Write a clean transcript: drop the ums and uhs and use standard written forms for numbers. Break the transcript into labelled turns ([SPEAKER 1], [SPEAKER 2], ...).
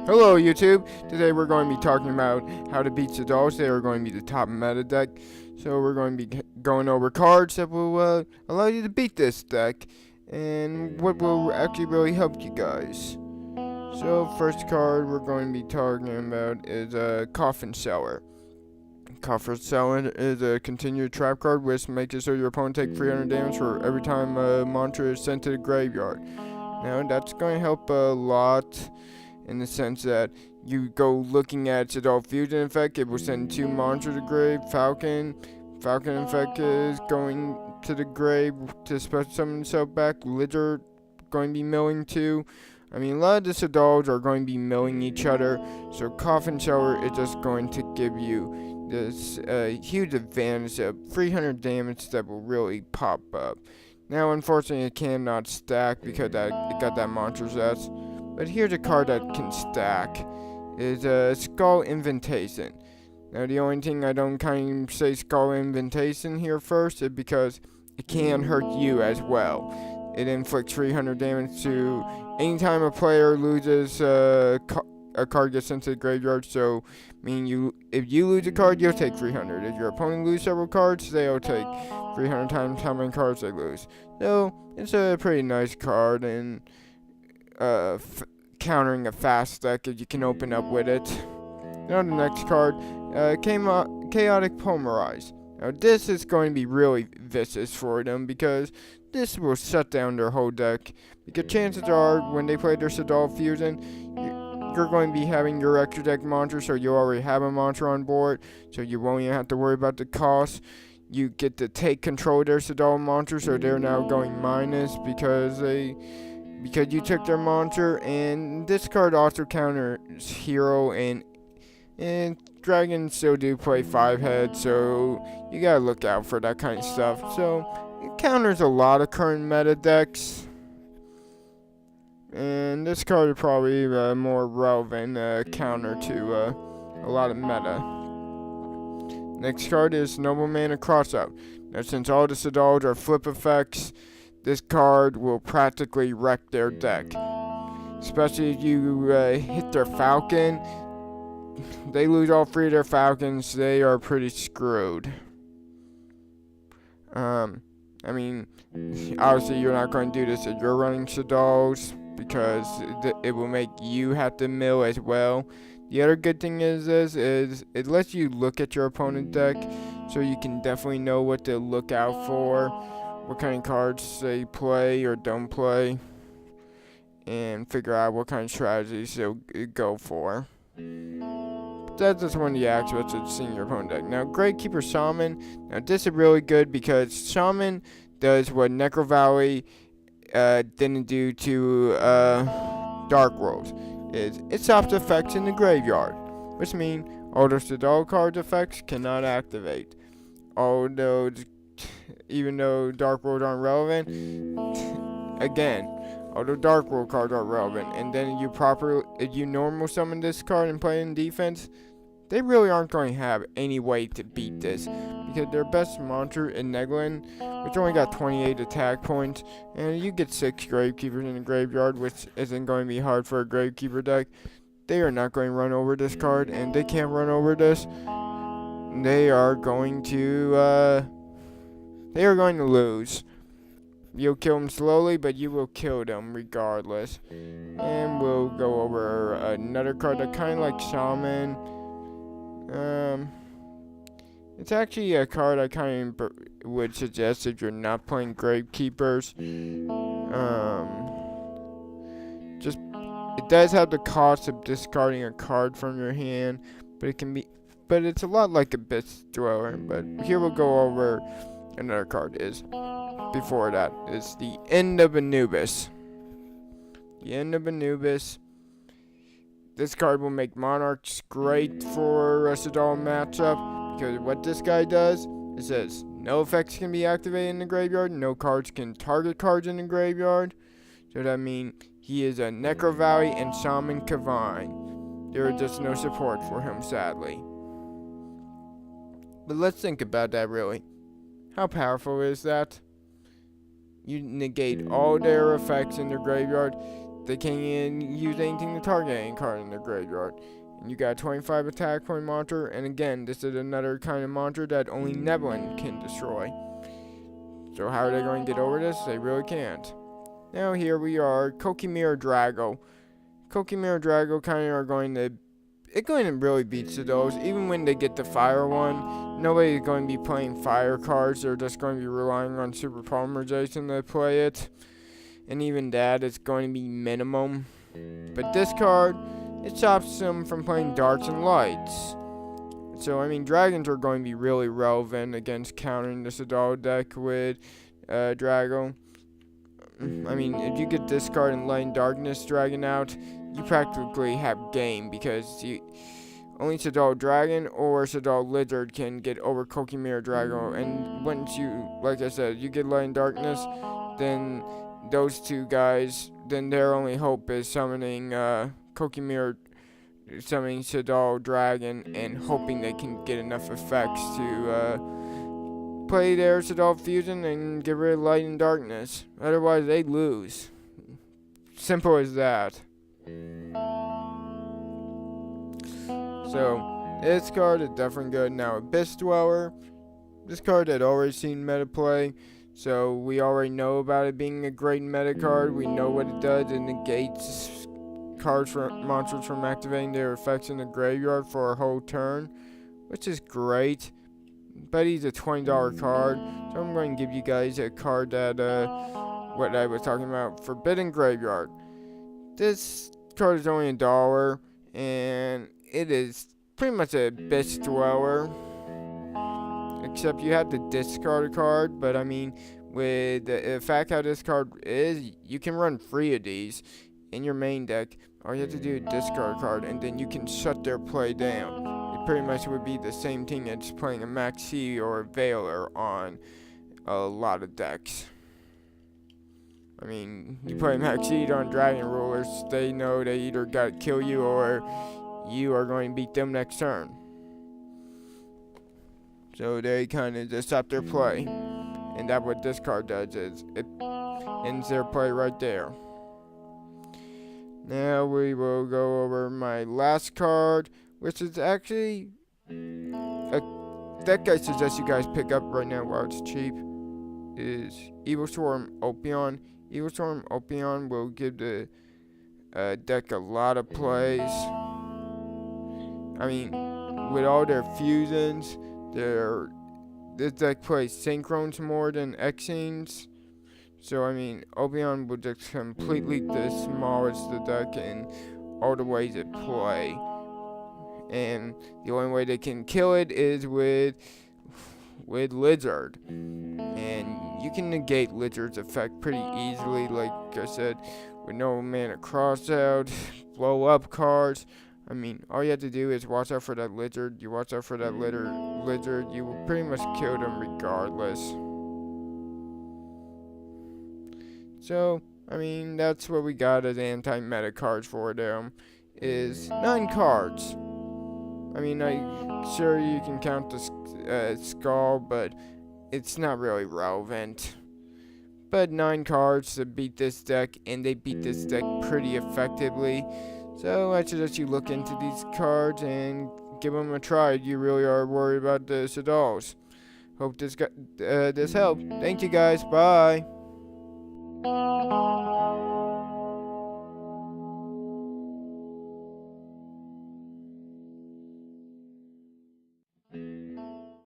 [SPEAKER 1] Hello YouTube! Today we're going to be talking about how to beat shaddoll. They are going to be the top meta deck. So we're going to be going over cards that will allow you to beat this deck and what will actually really help you guys. So first card we're going to be talking about is Coffin Seller. Coffin Seller is a continued trap card which makes it so your opponent takes 300 damage for every time a monster is sent to the graveyard. Now that's going to help a lot in the sense that you go looking at shaddoll fusion effect, it will send 2 monsters to the grave. Falcon effect is going to the grave to special summon itself back. Lizard going to be milling 2. I mean, a lot of the shaddolls are going to be milling each other, so Coffin Shower is just going to give you this huge advantage of 300 damage that will really pop up. Now, unfortunately, it cannot stack because it got that monster's S. But here's a card that can stack, is Skull Invitation. Now the only thing I don't kind of say Skull Invitation here first is because it can hurt you as well. It inflicts 300 damage to anytime a player loses a card gets sent to the graveyard. So, meaning if you lose a card, you'll take 300. If your opponent loses several cards, they'll take 300 times how many cards they lose. So it's a pretty nice card and countering a fast deck if you can open up with it. Now the next card, Chaotic Polarize. Now this is going to be really vicious for them because this will shut down their whole deck. Because chances are when they play their shaddoll fusion, you're going to be having your extra deck monster, so you already have a monster on board, so you won't even have to worry about the cost. You get to take control of their shaddoll monster, so they're now going minus because you took their monster. And this card also counters hero and dragons still do play 5 heads, so you gotta look out for that kind of stuff. So it counters a lot of current meta decks, and this card is probably a more relevant counter to a lot of meta. Next card is Nobleman of Crossout. Now since all the shaddolls are flip effects, this card will practically wreck their deck. Especially if you hit their Falcon. They lose all 3 of their Falcons, they are pretty screwed. I mean, obviously you're not going to do this if you're running shaddolls, because it will make you have to mill as well. The other good thing is it lets you look at your opponent's deck, so you can definitely know what to look out for, what kind of cards they play or don't play, and figure out what kind of strategies they'll go for. That's just one of the aspects of seeing your opponent deck. Now, Gravekeeper Shaman. Now, this is really good because Shaman does what Necro Valley didn't do to Dark Wolves. It stops effects in the graveyard, which means all the shaddoll cards effects cannot activate. Even though Dark World aren't relevant, again, although Dark World cards are relevant, and then if you normal summon this card and play in defense, they really aren't going to have any way to beat this, because their best monster is Negation, which only got 28 attack points, and you get 6 Gravekeepers in the graveyard, which isn't going to be hard for a Gravekeeper deck. They are not going to run over this card, and they can't run over this. They are going to lose. You'll kill them slowly, but you will kill them regardless. And we'll go over another card that kind of like Shaman. It's actually a card I kind of would suggest if you're not playing Gravekeepers. It does have the cost of discarding a card from your hand, but it's a lot like Abyss Dweller. But here we'll go over another card before that is the End of Anubis. The End of Anubis. This card will make Monarchs great for a shaddoll matchup, because what this guy does, it says no effects can be activated in the graveyard, no cards can target cards in the graveyard. So that means he is a Necro Valley and Shaman Kavine. There is just no support for him, sadly. But let's think about that really. How powerful is that? You negate all their effects in their graveyard. they can't even use anything to target any card in their graveyard. And you got a 25 attack point monster, and again, this is another kind of monster that only Neblin can destroy. So how are they going to get over this? They really can't. Now here we are, Kokimir Drago. Kokimir Drago kind of are going to really beat Shaddoll. Even when they get the fire one, nobody's going to be playing fire cards. They're just going to be relying on super polymerization to play it. And even that is going to be minimum. But this card, it stops them from playing darks and lights. So, I mean, dragons are going to be really relevant against countering the Shaddoll deck with Drago. I mean, if you get this card and Light and Darkness Dragon out, you practically have game, because only Shaddoll Dragon or Shaddoll Lizard can get over Kokimir Drago. And once you, like I said, you get Light and Darkness, then those two guys, then their only hope is summoning Kokimir, summoning Shaddoll Dragon, and hoping they can get enough effects to play their Shaddoll Fusion and get rid of Light and Darkness. Otherwise, they lose. Simple as that. So, this card is definitely good. Now, Abyss Dweller, this card had already seen meta play, so we already know about it being a great meta card. We know what it does. It negates monsters from activating their effects in the graveyard for a whole turn, which is great. But he's a $20 card, so I'm going to give you guys a card that, what I was talking about, Forbidden Graveyard. This card is only $1, and it is pretty much a Abyss Dweller, except you have to discard a card. But I mean, with the fact how this card is, you can run 3 of these in your main deck. All you have to do is discard a card, and then you can shut their play down. It pretty much would be the same thing as playing a Maxi or a Veiler on a lot of decks. I mean, you play Maxi on Dragon Rulers, they know they either gotta kill you or you are going to beat them next turn. So they kind of just stop their play. And that's what this card does, is it ends their play right there. Now we will go over my last card, which is actually a deck I suggest you guys pick up right now while it's cheap, is Evil Storm Opion. Evil Storm Opion will give the deck a lot of plays. I mean, with all their fusions, this deck plays Synchrones more than Xenes. So, I mean, Opion will just completely demolish the deck in all the ways it play. And the only way they can kill it is with Lizard. And you can negate Lizard's effect pretty easily, like I said, with no mana crossout, blow up cards. I mean, all you have to do is watch out for that Lizard. You watch out for that Lizard, you will pretty much kill them regardless. So, I mean, that's what we got as anti-meta cards for them, is 9 cards. I mean, sure you can count the Skull, but it's not really relevant. But 9 cards to beat this deck, and they beat this deck pretty effectively. So I suggest you look into these cards and give them a try. You really are worried about the Shaddolls. Hope this helped. Thank you guys. Bye.